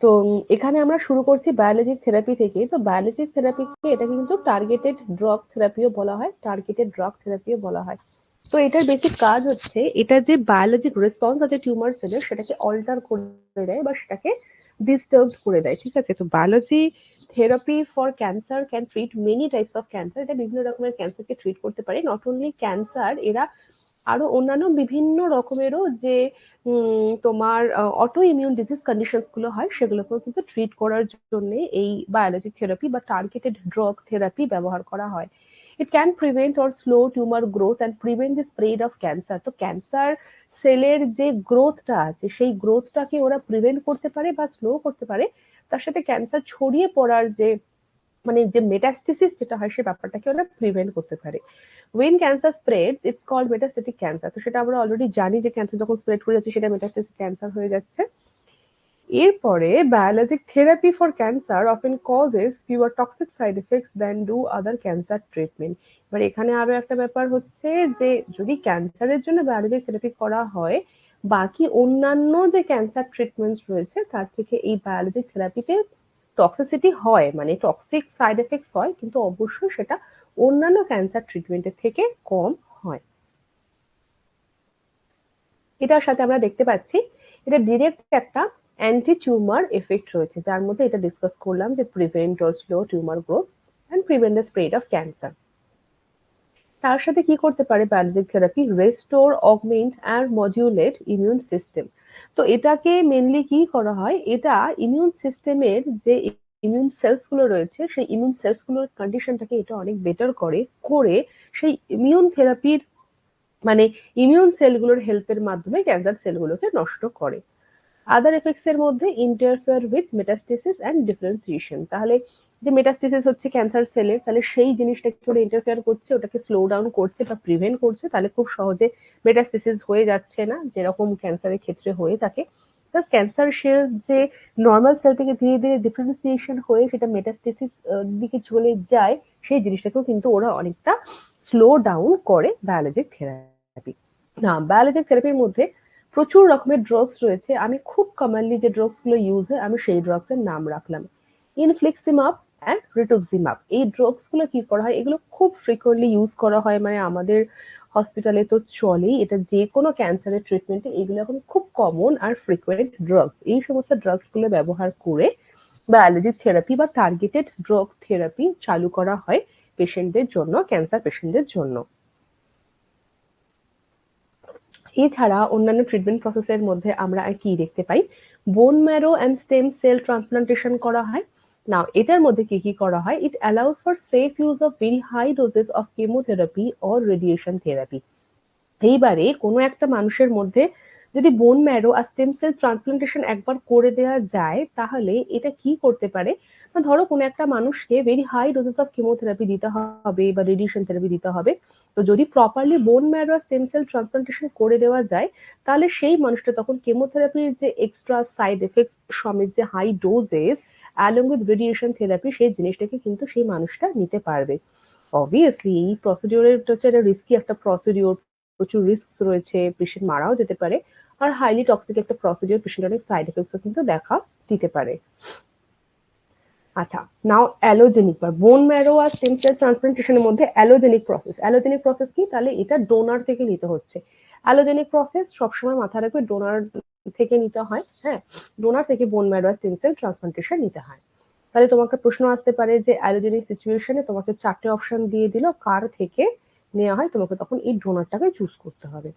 তো এখানে আমরা শুরু করছি বায়োলজিক থেরাপি থেকে। তো বায়োলজিক থেরাপিকে এটা কিন্তু টার্গেটেড ড্রাগ থেরাপিও বলা হয়, টার্গেটেড ড্রাগ থেরাপিও বলা হয়। তো এটার বেসিক কাজ হচ্ছে এটা যে বায়োলজিক রেসপন্স আছে টিউমার সেলের সেটাকে অল্টার করে দেয় বা সেটাকে ডিস্টার্ব করে দেয়। ঠিক আছে, তো biology therapy for cancer can treat many types of cancer. এটা বিভিন্ন রকমের ক্যান্সারকে ট্রিট করতে পারে। নট অনলি ক্যান্সার, এরা আরো অন্যান্য বিভিন্ন রকমেরও যে তোমার অটো ইমিউন ডিজিজ কন্ডিশনস গুলো হয় সেগুলোকেও কিন্তু ট্রিট করার জন্য এই বায়োলজিক থেরাপি বা টার্গেটেড ড্রাগ থেরাপি ব্যবহার করা হয়। It can prevent or slow tumour growth and prevent the spread of cancer. তো ক্যান্সার সেলের যে গ্রোথটা আছে সেই গ্রোথটাকে ওরা প্রিভেন্ট করতে পারে বা স্লো করতে পারে। তার সাথে ক্যান্সার ছড়িয়ে পড়ার যে মানে যে মেটাস্টেসিস যেটা হয় সেই ব্যাপারটাকে ওরা প্রিভেন্ট করতে পারে। when cancer spreads it's called metastatic cancer। তো সেটা আমরা অলরেডি জানি যে ক্যান্সার যখন স্প্রেড করে যাচ্ছে সেটা মেটাস্টেসিক ক্যান্সার হয়ে যাচ্ছে। এরপরে biologic therapy for cancer often causes fewer toxic side effects than do other cancer treatment. এবার এখানে আরো একটা ব্যাপার হচ্ছে যে যদি ক্যান্সারের জন্য বায়োলজিক থেরাপি করা হয়, বাকি অন্যান্য যে ক্যান্সার ট্রিটমেন্ট রয়েছে তার থেকে এই বায়োলজিক থেরাপিতে টক্সিসিটি হয়, মানে টক্সিক সাইড এফেক্টস হয়, কিন্তু অবশ্যই সেটা অন্যান্য ক্যান্সার ট্রিটমেন্টের থেকে কম হয়। এটার সাথে আমরা দেখতে পাচ্ছি এটা ডিরেক্ট একটা অ্যান্টি টিউমার এফেক্ট রয়েছে, যার মধ্যে এটা ডিসকাস করলাম যে prevent or slow tumour growth and prevent the spread of cancer. তার সাথে কি করতে পারে biologic therapy? Restore, augment and modulate immune system. তো এটাকে মেনলি কি করা হয়, এটা ইমিউন সিস্টেমের যে ইমিউন সেলস গুলো রয়েছে সেই ইমিউন সেলস গুলোর কন্ডিশনটাকে এটা অনেক বেটার করে সেই ইমিউন থেরাপির মানে ইমিউন সেলগুলোর হেল্পের মাধ্যমে ক্যান্সার সেলগুলোকে নষ্ট করে। আদার এফেক্টস এর মধ্যে interfere with metastasis and differentiation. তাহলে যে মেটাস্টেসিস হচ্ছে ক্যান্সার সেলের, তাহলে সেই জিনিসটাকে ওরা ইন্টারফেয়ার করছে, ওটাকে স্লো ডাউন করছে বা প্রিভেন্ট করছে, তাহলে খুব সহজে মেটাস্টেসিস হয়ে যাচ্ছে না যেরকম ক্যান্সারের ক্ষেত্রে হয়ে থাকে। প্লাস ক্যান্সার সেল যে নর্মাল সেল থেকে ধীরে ধীরে ডিফারেন্সিয়েশন হয়ে সেটা মেটাস্টেসিস দিকে চলে যায়, সেই জিনিসটাকেও কিন্তু ওরা অনেকটা স্লো ডাউন করে বায়োলজিক থেরাপি। না, বায়োলজিক থেরাপির মধ্যে প্রচুর রকমের ড্রাগস রয়েছে। আমি খুব কমনলি যে ড্রাগস গুলো ইউজ হয় আমি সেই ড্রাগস এর নাম রাখলাম ইনফ্লিক্সিমাব অ্যান্ড রিটুক্সিমাব। এই ড্রাগস গুলো কি করা হয়, এগুলো খুব ফ্রিকোয়েন্টলি ইউজ করা হয়, মানে আমাদের হসপিটালে তো চলেই, এটা যে কোনো ক্যান্সারের ট্রিটমেন্টে এগুলো এখন খুব কমন আর ফ্রিকোয়েন্ট ড্রাগস। এই সমস্ত ড্রাগস গুলো ব্যবহার করে বায়োলজিক থেরাপি বা টার্গেটেড ড্রাগ থেরাপি চালু করা হয় পেশেন্টদের জন্য, ক্যান্সার পেশেন্টদের জন্য। এছাড়া অন্যান্য ট্রিটমেন্ট প্রসেসের মধ্যে আমরা আর কি দেখতে পাই, bone marrow and stem cell transplantation করা হয়। নাও এটার মধ্যে কি কি করা হয়, it allows for safe use of very high doses of chemotherapy or radiation therapy. এইবারে কোনো একটা মানুষের মধ্যে যদি বোন ম্যারো আর স্টেম সেল ট্রান্সপ্লান্টেশন একবার করে দেওয়া যায় তাহলে এটা কি করতে পারে না, ধরো কোনো একটা মানুষকে very high doses of chemotherapy দিতে হবে বা রেডিয়েশন থেরাপি দিতে হবে। তো যদি প্রপারলি বোন ম্যারো আর স্টেম সেল ট্রান্সপ্লান্টেশন করে দেওয়া যায় তাহলে সেই মানুষটা তখন কেমোথেরাপির যে এক্সট্রা সাইড এফেক্টস সমেত যে high doses along with radiation therapy সেই জিনিসটাকে কিন্তু সেই মানুষটা নিতে পারবে। অবভিয়াসলি এই প্রসিডিওরের হচ্ছে একটা রিস্কি একটা প্রসিডিওর, প্রচুর রিস্ক রয়েছে, পেশেন্ট মারাও যেতে পারে, আর হাইলি টক্সিক একটা প্রসিডিওর, পেশেন্ট অনেক সাইড এফেক্টসও কিন্তু দেখা দিতে পারে। আচ্ছা, নাও অ্যালোজেনিক বা বোন ম্যারো আর স্টেম সেল ট্রান্সপ্লান্টেশনের মধ্যে অ্যালোজেনিক প্রসেস কি, তাহলে এটা ডোনার থেকে নিতে হচ্ছে। অ্যালোজেনিক প্রসেস সবসময় মাথায় রাখবে ডোনার থেকে নিতে হয়। হ্যাঁ, ডোনার থেকে বোন ম্যারো আর স্টেম সেল ট্রান্সপ্লান্টেশন নিতে হয়। তাহলে তোমাকে প্রশ্ন আসতে পারে যে অ্যালোজেনিক সিচুয়েশনে তোমাকে 4টে অপশন দিয়ে দিল কার থেকে নেওয়া হয়, তোমাকে তখন এই ডোনারটাকে চুজ করতে হবে।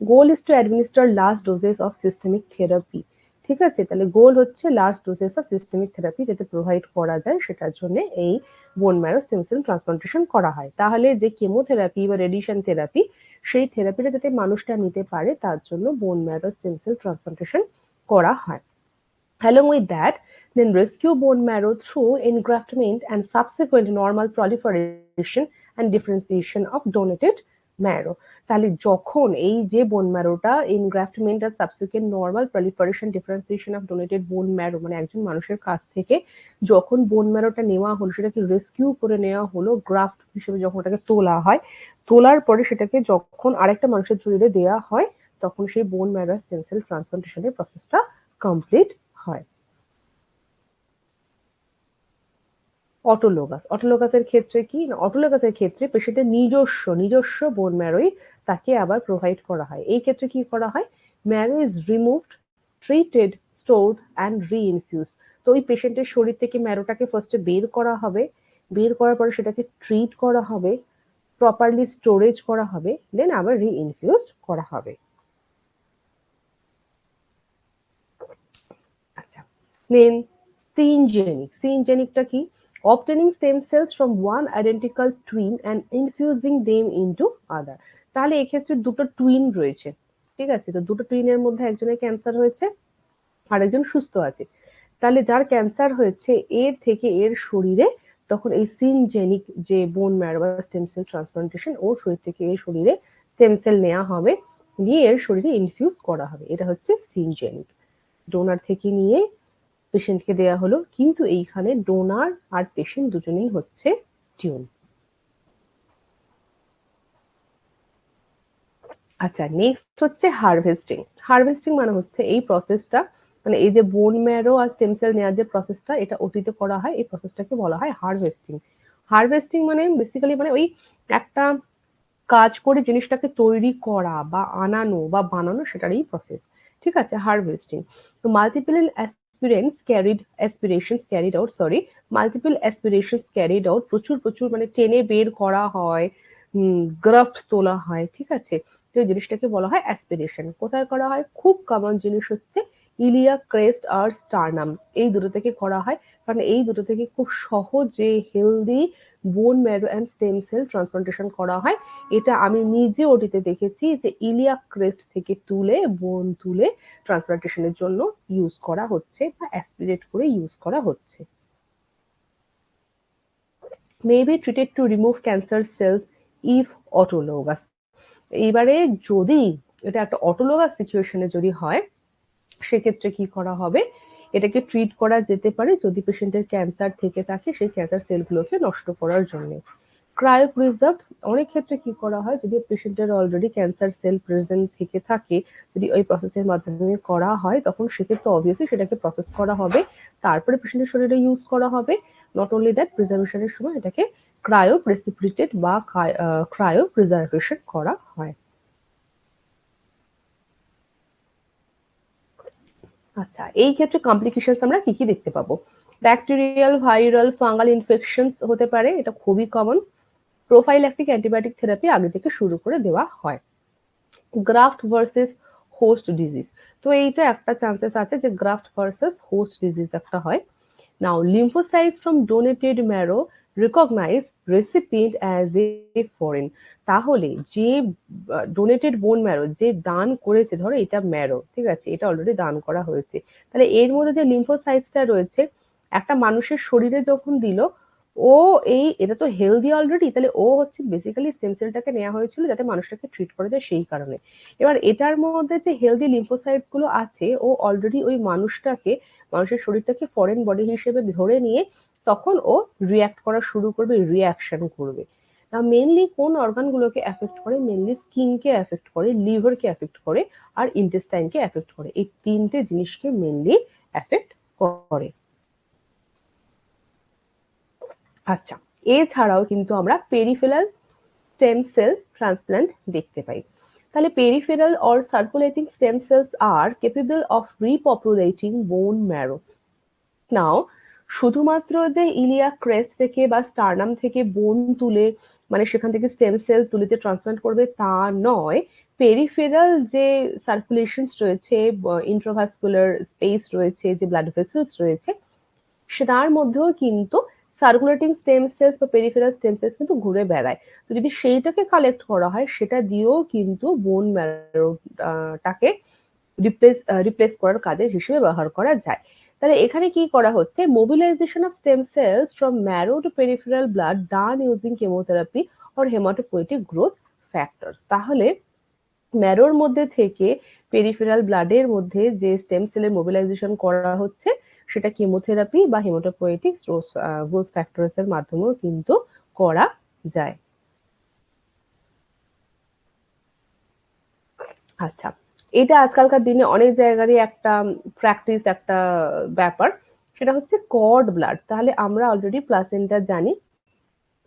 Goal is to administer large doses of systemic therapy. ঠিক আছে, তাহলে গোল হচ্ছে large doses of systemic therapy যাতে প্রোভাইড করা যায় সেটার জন্য এই bone marrow stem cell transplantation করা হয়। তাহলে যে কেমোথেরাপি বা রেডিয়েশন থেরাপি সেই থেরাপিটা যাতে মানুষটা নিতে পারে তার জন্য bone marrow stem cell transplantation করা হয়। Along with that, then rescue bone marrow through engraftment and subsequent normal proliferation and differentiation of donated marrow। তাহলে যখন এই যে বোন ম্যারোটা এনগ্রাফটমেন্ট আর subsequent normal proliferation differentiation of donated bone marrow, মানে একজন মানুষের কাছ থেকে যখন বোন ম্যারোটা নেওয়া হলো সেটাকে রেস্কিউ করে নেওয়া হলো, গ্রাফট হিসেবে যখন ওটাকে তোলা হয়, তোলার পরে সেটাকে যখন আরেকটা মানুষের শরীরে দেওয়া হয় তখন সেই বোন ম্যারো স্টেম সেল ট্রান্সপ্লান্টেশনের প্রসেসটা কমপ্লিট হয়। অটোলোগাসের ক্ষেত্রে কি না, অটোলোগাসের ক্ষেত্রে পেশেন্টের নিজস্ব বোন ম্যারোই তাকে আবার প্রোভাইড করা হয়। এই ক্ষেত্রে কি করা হয়, marrow is removed, treated, stored and reinfuse. তো ওই পেশেন্টের শরীর থেকে ম্যারোটাকে ফার্স্টে বের করা হবে, বের করার পরে সেটাকে ট্রিট করা হবে, প্রপারলি স্টোরেজ করা হবে, দেন আবার রিইনফিউজড করা হবে। আচ্ছা, দেন সিনজেনিকটা কি, obtaining stem cells from one identical twin and infusing them into other। তাহলে এক্ষেত্রে দুটো টুইন রয়েছে, ঠিক আছে, তো দুটো টুইনের মধ্যে একজনের ক্যান্সার হয়েছে আর একজন সুস্থ আছে, তাহলে যার ক্যান্সার হয়েছে এর থেকে এর শরীরে তখন এই সিনজেনিক যে বোন ম্যারো বা স্টেম সেল ট্রান্সপ্লান্টেশন, ওর শরীর থেকে এর শরীরে স্টেম সেল নেওয়া হবে, নিয়ে এর শরীরে ইনফিউজ করা হবে, এটা হচ্ছে সিনজেনিক। ডোনার থেকে নিয়ে পেশেন্টকে দেয়া হলো, কিন্তু এইখানে ডোনার আর পেশেন্ট দুজনেই হচ্ছে টিউন। আচ্ছা, নেক্সট হচ্ছে হারভেস্টিং। হারভেস্টিং মানে হচ্ছে এই প্রসেসটা, মানে এই যে বোন ম্যারো আর স্টেম সেল নেওয়ার যে প্রসেসটা, এটা ওটিতে করা হয়, এই প্রসেসটাকে বলা হয় হারভেস্টিং। হারভেস্টিং মানে বেসিক্যালি মানে ওই একটা কাজ করে জিনিসটাকে তৈরি করা বা আনানো বা বানানো, সেটারই প্রসেস, ঠিক আছে, হারভেস্টিং। তো মাল্টিপল অ্যাসপিরেশনস ক্যারিড আউট, প্রচুর প্রচুর মানে টেনে বের করা হয়, গ্রাফট তোলা হয়, ঠিক আছে, তো এই জিনিসটাকে বলা হয় অ্যাসপিরেশন। কোথায় করা হয়, খুব কমন জিনিস হচ্ছে ইলিয়া ক্রেস্ট আর স্টারনাম, এই দুটো থেকে করা হয়, কারণ এই দুটো থেকে খুব সহজে হেলদি বোন marrow and stem cell transplantation করা হয়। এটা আমি নিজে ওটিতে দেখেছি যে ইলিয়াক ক্রেস্ট থেকে তুলে বোন তুলে ট্রান্সপ্লান্টেশনের জন্য ইউজ করা হচ্ছে বা অ্যাসপিরেট করে ইউজ করা হচ্ছে। May be treated to remove cancer cells if autologous. এইবারে যদি এটা একটা অটোলোগাস সিচুয়েশনে যদি হয়, সেক্ষেত্রে কি করা হবে, এটাকে ট্রিট করা যেতে পারে যদি পেশেন্টের ক্যান্সার থেকে থাকে সেই ক্যান্সার সেলগুলোকে নষ্ট করার জন্য। ক্রায়ো প্রিজার্ভ, অনেক ক্ষেত্রে কি করা হয়, যদি পেশেন্টের অলরেডি ক্যান্সার সেল প্রেজেন্ট থেকে থাকে, যদি ওই প্রসেসের মাধ্যমে করা হয়, তখন সেক্ষেত্রে অবভিয়াসলি সেটাকে প্রসেস করা হবে, তারপরে পেশেন্টের শরীরে ইউজ করা হবে। নট অনলি দ্যাট, প্রিজার্ভেশনের সময় এটাকে ক্রায়ো প্রেসিপিটেট বা ক্রায়ো প্রিজার্ভেশন করা হয়। আচ্ছা, এই ক্ষেত্রে কমপ্লিকেশনস আমরা কি কি দেখতে পাবো, ব্যাকটেরিয়াল, ভাইরাল, ফাঙ্গাল ইনফেকশনস হতে পারে, এটা খুবই কমন। প্রোফাইল্যাকটিক অ্যান্টিবায়োটিক থেরাপি আগে থেকে শুরু করে দেওয়া হয়। গ্রাফট ভার্সেস হোস্ট ডিজিজ, তো এইটা একটা চান্সেস আছে যে গ্রাফট ভার্সেস হোস্ট ডিজিজ একটা হয়। নাও lymphocytes from donated marrow recognize recipient as a foreign। তাহলে যে ডোনেটেড বোন ম্যারো যে দান করেছে, ধরো এটা ম্যারো, ঠিক আছে, এটা অলরেডি দান করা হয়েছে, তাহলে এর মধ্যে যে লিম্ফোসাইটসটা রয়েছে, একটা মানুষের শরীরে যখন দিল, ও এই এটা তো হেলদি অলরেডি, তাহলে ও হচ্ছে বেসিক্যালি স্টেম সেলটাকে নেওয়া হয়েছিল যাতে মানুষটাকে ট্রিট করা যায় সেই কারণে। এবার এটার মধ্যে যে হেলদি লিম্ফোসাইটস গুলো আছে, ও অলরেডি ওই মানুষের শরীরটাকে ফরেন বডি হিসেবে ধরে নিয়ে তখন ও রিয়াক্ট করা শুরু করবে, রিয়াকশন করবে। না, মেনলি কোন অর্গানগুলোকে এফেক্ট করে, মেনলি স্কিনকে এফেক্ট করে, লিভারকে এফেক্ট করে, আর ইন্টেস্টাইনকে এফেক্ট করে, এই তিনটে জিনিসকে মেনলি এফেক্ট করে। আচ্ছা, এছাড়াও কিন্তু আমরা পেরিফেরাল স্টেম সেল ট্রান্সপ্ল্যান্ট দেখতে পাই। তাহলে peripheral or circulating stem cells are capable of repopulating bone marrow. নাও শুধুমাত্র যে ইলিয়াক ক্রেস্ট থেকে বা স্টারনাম থেকে বোন তুলে, মানে সেখান থেকে স্টেম সেল তুলে যে ট্রান্সপ্লান্ট করবে তা নয়, পেরিফেরাল যে সার্কুলেশন রয়েছে, ইন্ট্রাভাস্কুলার স্পেস রয়েছে, যে ব্লাড ভেসেলস রয়েছে, তার মধ্যেও কিন্তু সার্কুলেটিং স্টেম সেলস বা পেরিফেরাল স্টেম সেলস কিন্তু ঘুরে বেড়ায়। তো যদি সেইটাকে কালেক্ট করা হয়, সেটা দিয়েও কিন্তু বোন ম্যারোটাকে রিপ্লেস করার কাজে হিসেবে ব্যবহার করা যায়। তাহলে এখানে কি করা হচ্ছে, mobilisation of stem cells from marrow to peripheral blood done using chemotherapy or haematopoietic growth factors. তাহলে ম্যারোর মধ্যে থেকে পেরিফেরাল ব্লাডের মধ্যে যে স্টেম সেলের মোবিলাইজেশন করা হচ্ছে, সেটা কেমোথেরাপি বা হেমাটোপোয়েটিক গ্রোথ ফ্যাক্টরস এর মাধ্যমেও কিন্তু করা যায়। আচ্ছা, এটা আজকালকার দিনে অনেক জায়গারই একটা প্র্যাকটিস, একটা ব্যাপার, সেটা হচ্ছে কর্ড ব্লাড। তাহলে আমরা অলরেডি প্লাসেন্টা জানি,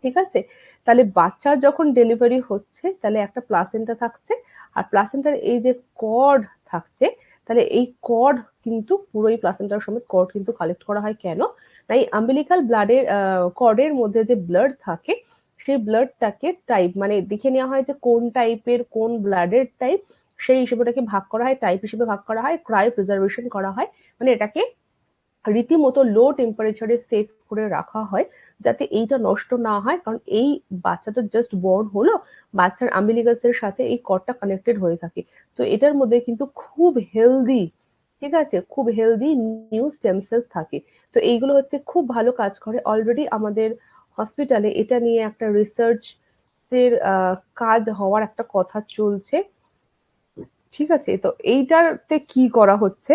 ঠিক আছে? তাহলে বাচ্চার যখন ডেলিভারি হচ্ছে তাহলে একটা প্লাসেন্টা থাকছে, আর প্লাসেন্টার এই যে কর্ড থাকছে, তাহলে এই কর্ড কিন্তু পুরো এই প্লাসেন্টার সমেত কর্ড কিন্তু কালেক্ট করা হয় কেন? না এই আম্বিলিকাল ব্লাডের কর্ডের মধ্যে যে ব্লাড থাকে সেই ব্লাডটাকে টাইপ মানে দেখে নেওয়া হয় যে কোন টাইপের কোন ব্লাডের টাইপ, সেই হিসেবে ওটাকে ভাগ করা হয়, টাইপ হিসেবে ভাগ করা হয়, ক্রায়ো প্রিজার্ভেশন করা হয়, মানে এটাকে রীতিমতো লো টেম্পারেচারে সেভ করে রাখা হয় যাতে এইটা নষ্ট না হয়, কারণ এই বাচ্চা তো জাস্ট বর্ন হলো, বাচ্চার আম্বিলিকাসের সাথে এই কর্ডটা কানেক্টেড হয়ে থাকে। তো এটার মধ্যে কিন্তু খুব হেলদি, ঠিক আছে, খুব হেলদি নিউ স্টেম সেলস থাকে। তো এইগুলো হচ্ছে খুব ভালো কাজ করে। অলরেডি আমাদের হসপিটালে এটা নিয়ে একটা রিসার্চ এর কাজ হওয়ার একটা কথা চলছে, ঠিক আছে? তো এইটাতে কি করা হচ্ছে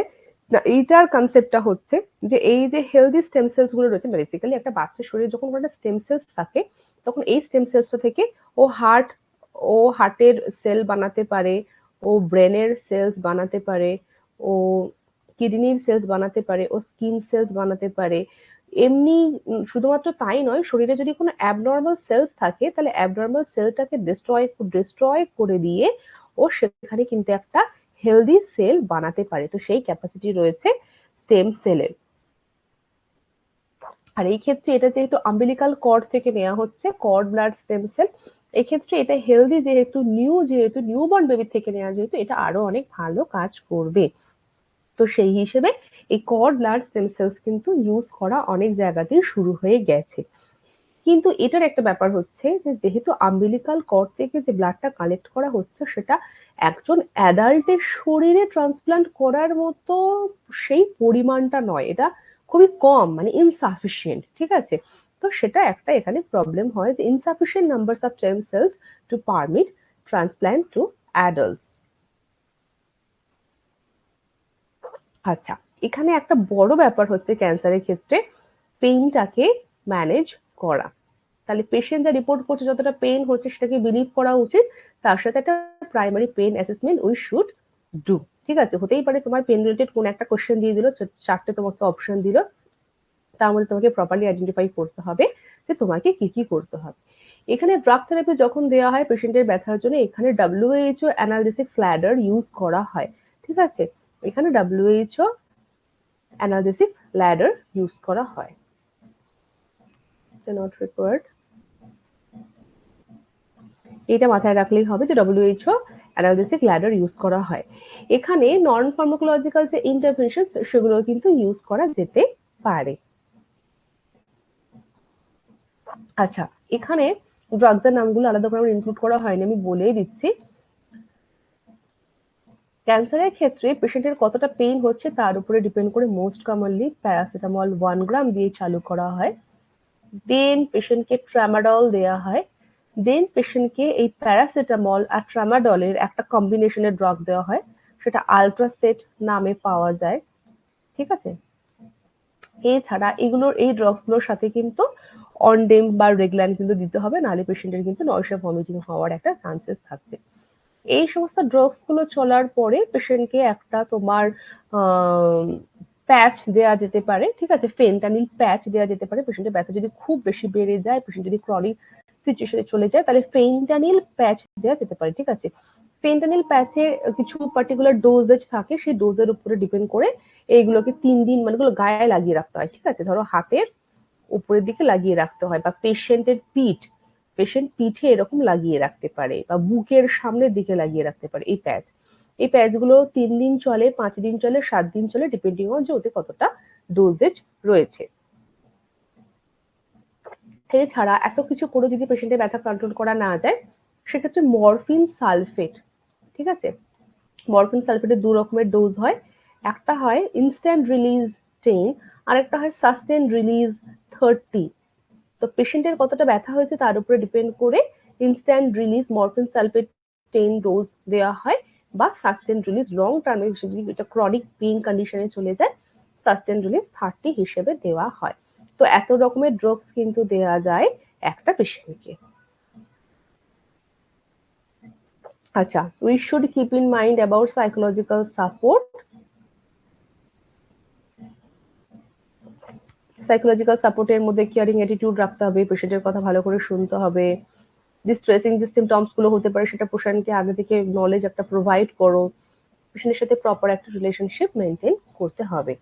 না, এইটার কনসেপ্টটা হচ্ছে যে এই যে হেলদি স্টেম সেলস গুলো রয়েছে, বেসিক্যালি একটা বাচ্চার শরীরে যখন একটা স্টেম সেলস থাকে তখন এই স্টেম সেলসটা থেকে ও হার্টের সেল বানাতে পারে, ও ব্রেনের সেলস বানাতে পারে, ও কিডনির সেলস বানাতে পারে, ও স্কিন সেলস বানাতে পারে। এমনি শুধুমাত্র তাই নয়, শরীরে যদি কোনো অ্যাবনর্মাল সেলস থাকে তাহলে অ্যাবনর্মাল সেলটাকে ডিস্ট্রয় করে দিয়ে ও সেখানে কিন্তু একটা হেলদি সেল বানাতে পারে। তো সেই ক্যাপাসিটি রয়েছে স্টেম সেলের। আর এই ক্ষেত্রে এটা যেহেতু আম্বিলিকাল কর্ড থেকে নেওয়া হচ্ছে, কর্ড ব্লাড স্টেম সেল, এক্ষেত্রে এটা হেলদি যেহেতু নিউবর্ন বেবি থেকে নেওয়া যেহেতু এটা আরো অনেক ভালো কাজ করবে। তো সেই হিসেবে এই কর্ড ব্লাড স্টেম সেলস কিন্তু ইউজ করা অনেক জায়গাতেই শুরু হয়ে গেছে। কিন্তু এটার একটা ব্যাপার হচ্ছে যে যেহেতু আম্বিলিকাল কর্ড থেকে যে ব্লাডটা কালেক্ট করা হচ্ছে সেটা একজন অ্যাডাল্টের শরীরে ট্রান্সপ্লান্ট করার মতো সেই পরিমাণটা নয়, এটা খুবই কম, মানে ইনসাফিসিয়েন্ট, ঠিক আছে? তো সেটা একটা এখানে প্রবলেম হয় যে insufficient numbers of stem cells to permit transplant to adults. আচ্ছা, এখানে একটা বড় ব্যাপার হচ্ছে ক্যান্সারের ক্ষেত্রে পেইনটাকে ম্যানেজ করা। তাহলে পেশেন্ট যা রিপোর্ট করছে যতটা পেইন হচ্ছে সেটাকে বিলিভ করা উচিত, তার সাথে একটা primary pain assessment we should do, ঠিক আছে? হতেই পারে তোমার পেন রিলেটেড কোন একটা কোশ্চেন দিয়ে দিল, চারটে তোমাকে অপশন দিল, তার মধ্যে তোমাকে প্রপারলি আইডেন্টিফাই করতে হবে যে তোমাকে কি কি করতে হবে। এখানে ড্রাগ থেরাপি যখন দেওয়া হয় পেশেন্টের ব্যথার জন্য, এখানে WHO অ্যানালজেসিক ল্যাডার ইউজ করা হয়, ঠিক আছে? এখানে WHO অ্যানালজেসিক ল্যাডার ইউজ করা হয়, নট রিকোয়ার্ড। এটা মাথায় রাখলেই হবে যে WHO অ্যানালজেসিক ল্যাডার ইউজ করা হয়। এখানে নন ফার্মাকোলজিক্যাল যে ইন্টারভেনশন সেগুলো কিন্তু ইউজ করা যেতে পারে। আচ্ছা, এখানে ড্রাগসের নামগুলো আলাদা করে ইনক্লুড করা হয়নি, আমি বলেই দিচ্ছি। ক্যান্সারের ক্ষেত্রে পেশেন্টের কতটা পেইন হচ্ছে তার উপরে ডিপেন্ড করে মোস্ট কমনলি প্যারাসিটামল 1 গ্রাম দিয়ে চালু করা হয়, দেন পেশেন্টকে ট্রামাডল দেওয়া হয়, দেন পেশেন্টকে এই প্যারাসিটামল আর ট্রামাডলের একটা কম্বিনেশনের ড্রাগ দেওয়া হয়, সেটা আলট্রাসেট নামে পাওয়া যায়, ঠিক আছে? এছাড়া এই ড্রাগস গুলোর সাথে কিন্তু অনডেম বা রেগল্যান্ড কিন্তু দিতে হবে, নাহলে পেশেন্টের কিন্তু নয়সা ভমিটিং হওয়ার একটা চান্সেস থাকবে। এই সমস্ত ড্রাগস গুলো চলার পরে পেশেন্টকে একটা তোমার প্যাচ দেওয়া যেতে পারে, ঠিক আছে? ফেন্টানিল প্যাচ দেওয়া যেতে পারে। পেশেন্টের ব্যথা যদি খুব বেশি বেড়ে যায়, পেশেন্ট যদি ক্রনিক সিচুয়েশনে চলে যায়, তাহলে ফেন্টানিল প্যাচ দেওয়া যেতে পারে, ঠিক আছে? ফেন্টানিল প্যাচে কিছু পার্টিকুলার ডোজেজ থাকে, সেই ডোজের উপরে ডিপেন্ড করে এইগুলোকে 3 দিন মানে এগুলো গায়ে লাগিয়ে রাখতে হয়, ঠিক আছে? ধরো হাতের উপরের দিকে লাগিয়ে রাখতে হয়, বা পেশেন্ট পিঠে এরকম লাগিয়ে রাখতে পারে, বা বুকের সামনের দিকে লাগিয়ে রাখতে পারে এই প্যাচ। এই প্যাচগুলো 3 দিন চলে, 5 দিন চলে, 7 দিন চলে, ডিপেন্ডিং অন যে ওতে কতটা ডোজেজ রয়েছে। এছাড়া এত কিছু করে যদি পেশেন্টের ব্যথা কন্ট্রোল করা না যায়, সেক্ষেত্রে মরফিন সালফেট, ঠিক আছে? মরফিন সালফেটের 2 রকমের ডোজ হয়, একটা হয় ইনস্ট্যান্ট রিলিজ 10, আর একটা হয় সাস্টেন রিলিজ 30। তো পেশেন্টের কতটা ব্যথা হয়েছে তার উপরে ডিপেন্ড করে instant release morphine sulphate 10 dose দেওয়া হয়, বা সাস্টেন রিলিজ লং টার্মে হিসেবে এটা ক্রনিক পেইন কন্ডিশনে চলে যায়, সাস্টেন রিলিজ 30 হিসেবে দেওয়া হয়। তো এত রকমের ড্রাগস কিন্তু দেওয়া যায় একটা পেশেন্টকে। আচ্ছা, we should keep in mind about psychological support. Psychological সাপোর্টের মধ্যে কেয়ারিং অ্যাটিটিউড রাখতে হবে, পেশেন্টের কথা ভালো করে শুনতে হবে। ডিস্ট্রেসিং যে সিমটমস গুলো হতে পারে সেটা পেশেন্টকে আগে থেকে নলেজ একটা প্রোভাইড করো। পেশেন্টের সাথে প্রপার একটা রিলেশনশিপ মেইনটেইন করতে হবে।